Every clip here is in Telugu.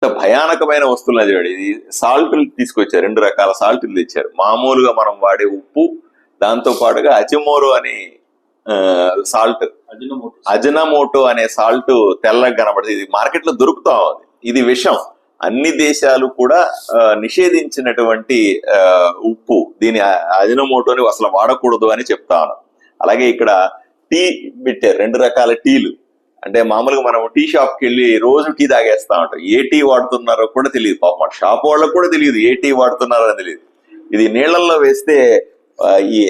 భయానకమైన వస్తువులు చూడండి. ఇది సాల్ట్లు తీసుకొచ్చారు, 2 రకాల సాల్ట్లు తెచ్చారు. మామూలుగా మనం వాడే ఉప్పు, దాంతో పాటుగా అజిమోరో అనే సాల్ట్, అజినమోటో అనే సాల్ట్ తెల్లగా కనబడుతుంది. ఇది మార్కెట్ లో దొరుకుతా ఉంది. ఇది విషం. అన్ని దేశాలు కూడా నిషేధించినటువంటి ఉప్పు. దీని అజినమోటోని అసలు వాడకూడదు అని చెప్తాను. అలాగే ఇక్కడ టీ పెట్టారు, 2 రకాల టీలు. అంటే మామూలుగా మనం టీ షాప్ కి వెళ్ళి రోజు టీ తాగేస్తా ఉంటాం. ఏ టీ వాడుతున్నారో కూడా తెలియదు. పాపం షాప్ వాళ్ళకు కూడా తెలియదు ఏ టీ వాడుతున్నారో తెలియదు. ఇది నీళ్లలో వేస్తే ఈ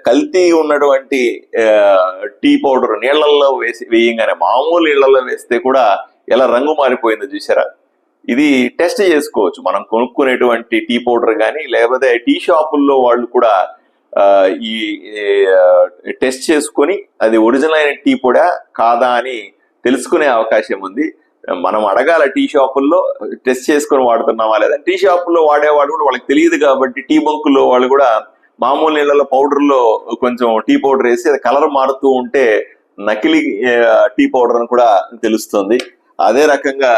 కల్తీ ఉన్నటువంటి టీ పౌడర్ నీళ్లలో వేయంగానే, మామూలు నీళ్లలో వేస్తే కూడా ఎలా రంగు మారిపోయిందో చూసారా. ఇది టెస్ట్ చేసుకోవచ్చు. మనం కొనుక్కునేటువంటి టీ పౌడర్ కానీ, లేకపోతే టీ షాపుల్లో వాళ్ళు కూడా ఈ టెస్ట్ చేసుకొని అది ఒరిజినల్ అయిన టీ పొడా కాదా అని తెలుసుకునే అవకాశం ఉంది. మనం అడగాల టీ షాపుల్లో టెస్ట్ చేసుకొని వాడుతున్నామా లేదా. టీ షాపుల్లో వాడేవాడు కూడా వాళ్ళకి తెలియదు కాబట్టి టీ బంకుల్లో వాళ్ళు కూడా మామూలు నీళ్ళలో పౌడర్లో కొంచెం టీ పౌడర్ వేసి అది కలర్ మారుతూ ఉంటే నకిలీ టీ పౌడర్ అని కూడా తెలుస్తుంది. అదే రకంగా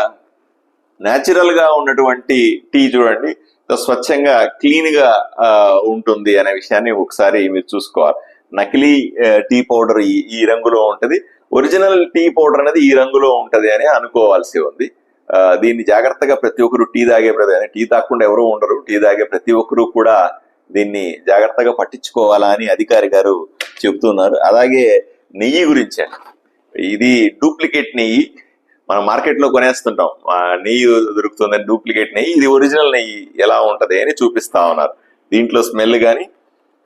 న్యాచురల్ గా ఉన్నటువంటి టీ చూడండి, స్వచ్ఛంగా క్లీన్ గా ఉంటుంది అనే విషయాన్ని ఒకసారి మీరు చూసుకోవాలి. నకిలీ టీ పౌడర్ ఈ రంగులో ఉంటది, ఒరిజినల్ టీ పౌడర్ అనేది ఈ రంగులో ఉంటది అని అనుకోవాల్సి ఉంది. దీన్ని జాగ్రత్తగా ప్రతి ఒక్కరు టీ తాగకుండా ఎవరు ఉండరు. టీ తాగే ప్రతి ఒక్కరు కూడా దీన్ని జాగ్రత్తగా పట్టించుకోవాలా అని అధికారి గారు చెబుతున్నారు. అలాగే నెయ్యి గురించి, ఇది డూప్లికేట్ నెయ్యి. మనం మార్కెట్ లో కొనేస్తుంటాం, నెయ్యి దొరుకుతుందని డూప్లికేట్ నెయ్యి. ఇది ఒరిజినల్ నెయ్యి ఎలా ఉంటది అని చూపిస్తా ఉన్నారు. దీంట్లో స్మెల్ కానీ,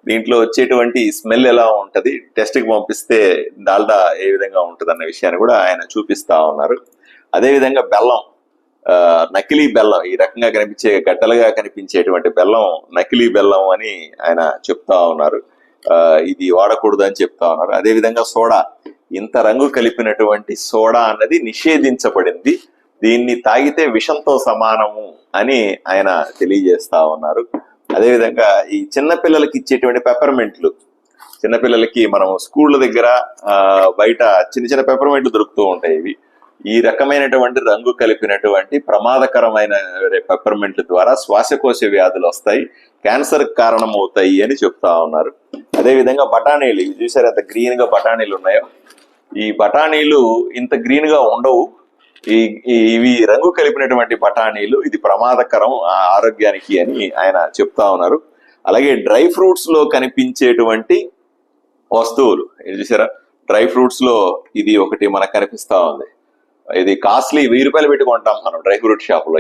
దీంట్లో వచ్చేటువంటి స్మెల్ ఎలా ఉంటది, టెస్ట్ కి పంపిస్తే డాల్డా ఏ విధంగా ఉంటది అన్న విషయాన్ని కూడా ఆయన చూపిస్తా ఉన్నారు. అదే విధంగా బెల్లం, నకిలీ బెల్లం, ఈ రకంగా కనిపించే గడ్డలుగా కనిపించేటువంటి బెల్లం నకిలీ బెల్లం అని ఆయన చెప్తా ఉన్నారు. ఇది వాడకూడదు అని చెప్తా ఉన్నారు. అదే విధంగా సోడా, ఇంత రంగు కలిపినటువంటి సోడా అన్నది నిషేధించబడింది. దీన్ని తాగితే విషంతో సమానము అని ఆయన తెలియజేస్తా ఉన్నారు. అదేవిధంగా ఈ చిన్నపిల్లలకి ఇచ్చేటువంటి పెప్పర్మెంట్లు, చిన్నపిల్లలకి మనం స్కూళ్ళ దగ్గర బయట చిన్న చిన్న పెప్పర్మెంట్లు దొరుకుతూ ఉంటాయి. ఇవి ఈ రకమైనటువంటి రంగు కలిపినటువంటి ప్రమాదకరమైన పెప్పర్మెంట్ల ద్వారా శ్వాసకోశ వ్యాధులు వస్తాయి, క్యాన్సర్ కారణం అవుతాయి అని చెప్తా ఉన్నారు. అదేవిధంగా బఠానీలు, ఇవి చూసారు ఎంత గ్రీన్ గా బఠానీలు ఉన్నాయో. ఈ బఠానీలు ఇంత గ్రీన్ గా ఉండవు. ఇవి రంగు కలిపినటువంటి బఠానీలు, ఇది ప్రమాదకరం ఆరోగ్యానికి అని ఆయన చెప్తా ఉన్నారు. అలాగే డ్రై ఫ్రూట్స్ లో కనిపించేటువంటి వస్తువులు, ఇది చూసారా, డ్రై ఫ్రూట్స్ లో ఇది ఒకటి మనకు కనిపిస్తా ఉంది. ఇది కాస్ట్లీ, 1000 రూపాయలు పెట్టుకుంటాం మనం డ్రై ఫ్రూట్ షాప్ లో.